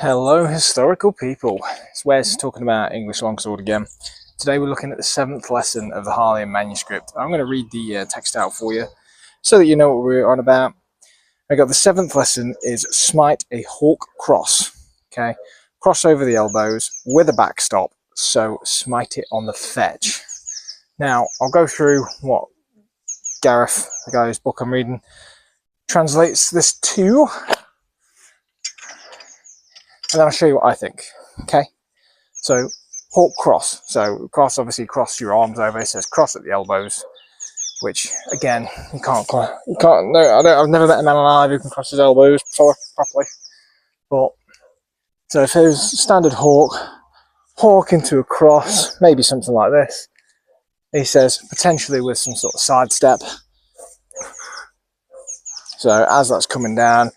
Hello historical people, it's Wes talking about English Longsword again. Today we're looking at the 7th lesson of the Harley manuscript. I'm going to read the text out for you so that you know what we're on about. I got the 7th lesson is Smite a hauke cross. Okay, cross over the elbows with a backstop, so smite it on the fetch. Now I'll go through what Gareth, the guy whose book I'm reading, translates this to, and then I'll show you what I think. Okay, so hauke cross. So cross, obviously cross your arms over. It says cross at the elbows, which again you can't. No, I've never met a man alive who can cross his elbows properly. But so if it was standard hauke into a cross, maybe something like this. He says potentially with some sort of sidestep. So as that's coming down,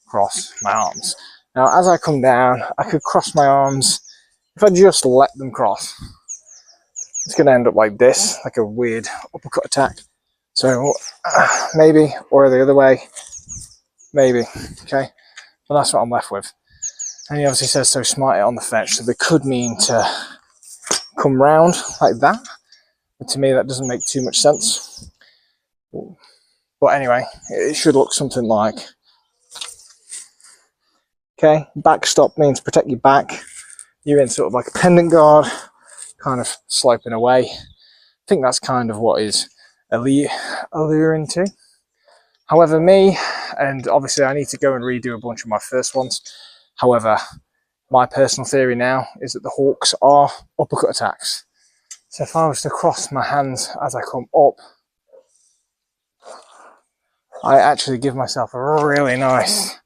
cross my arms. Now as I come down, I could cross my arms. If I just let them cross, it's going to end up like this, like a weird uppercut attack. So maybe, or the other way, maybe. Okay, well that's what I'm left with. And he obviously says so smite it on the fetch, so they could mean to come round like that, but to me that doesn't make too much sense. But anyway, it should look something like, okay, backstop means protect your back. You're in sort of like a pendant guard, kind of sloping away. I think that's kind of what is alluring to. However, me, and obviously I need to go and redo a bunch of my first ones. However, my personal theory now is that the hawks are uppercut attacks. So if I was to cross my hands as I come up, I actually give myself a really nice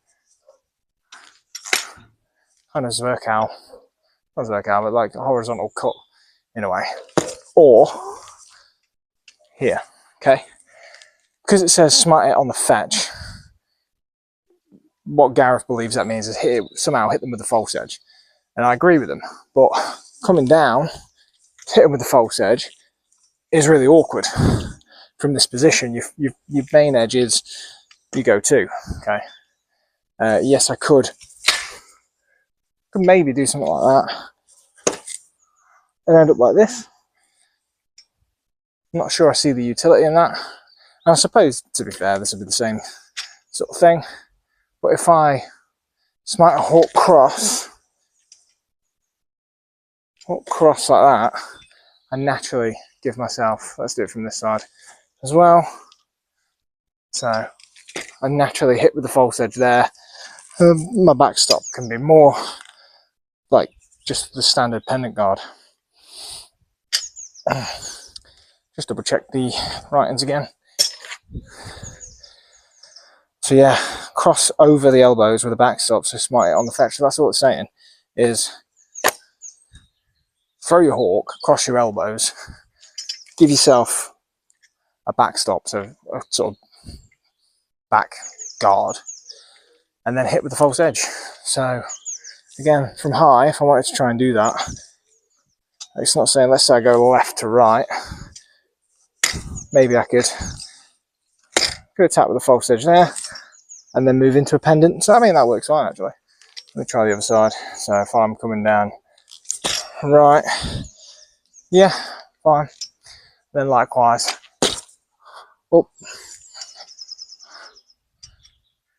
kind of zerkow. Not zerkow, but like a horizontal cut in a way. Or here, okay? Because it says smite it on the fetch, what Gareth believes that means is somehow hit them with the false edge. And I agree with him. But coming down, hit them with the false edge is really awkward. From this position, your main edge is you go to, okay? Yes, I could maybe do something like that and end up like this. I'm not sure I see the utility in that. And I suppose, to be fair, this would be the same sort of thing. But if I smite a hauke cross like that, I naturally give myself, let's do it from this side as well. So I naturally hit with the false edge there. My backstop can be more like just the standard pendant guard. Just double check the writings again. So yeah, cross over the elbows with a backstop, so smite it on the fetch. So that's all it's saying is throw your hauke, cross your elbows, give yourself a backstop, so a sort of back guard, and then hit with the false edge. So again, from high, if I wanted to try and do that, it's not saying, let's say I go left to right, maybe I could attack with the false edge there and then move into a pendant. So I mean that works fine actually. Let me try the other side. So if I'm coming down right, yeah, fine. Then likewise up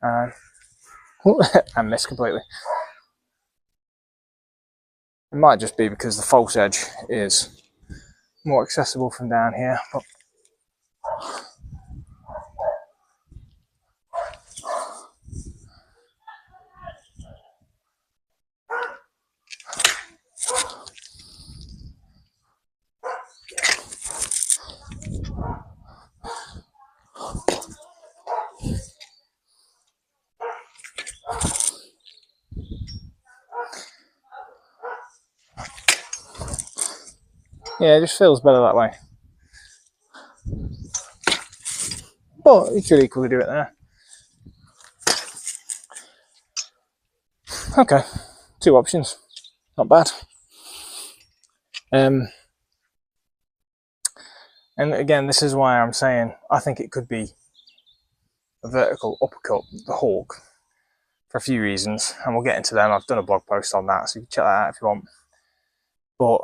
and and miss completely. It might just be because the false edge is more accessible from down here, but yeah, it just feels better that way. But you could equally do it there. Okay, 2 options, not bad. And again, this is why I'm saying I think it could be a vertical uppercut, the hauke. for a few reasons, and we'll get into them. I've done a blog post on that, so you can check that out if you want. But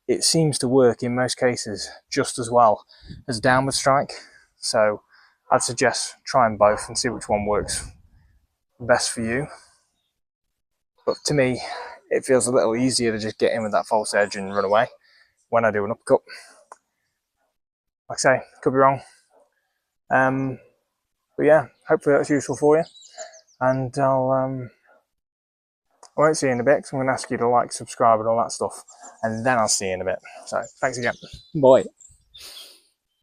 it seems to work in most cases just as well as downward strike. So I'd suggest trying both and see which one works best for you. But to me, it feels a little easier to just get in with that false edge and run away when I do an uppercut. Like I say, could be wrong. But yeah, hopefully that's useful for you. And I won't see you in a bit because I'm going to ask you to like, subscribe and all that stuff. And then I'll see you in a bit. So thanks again. Bye.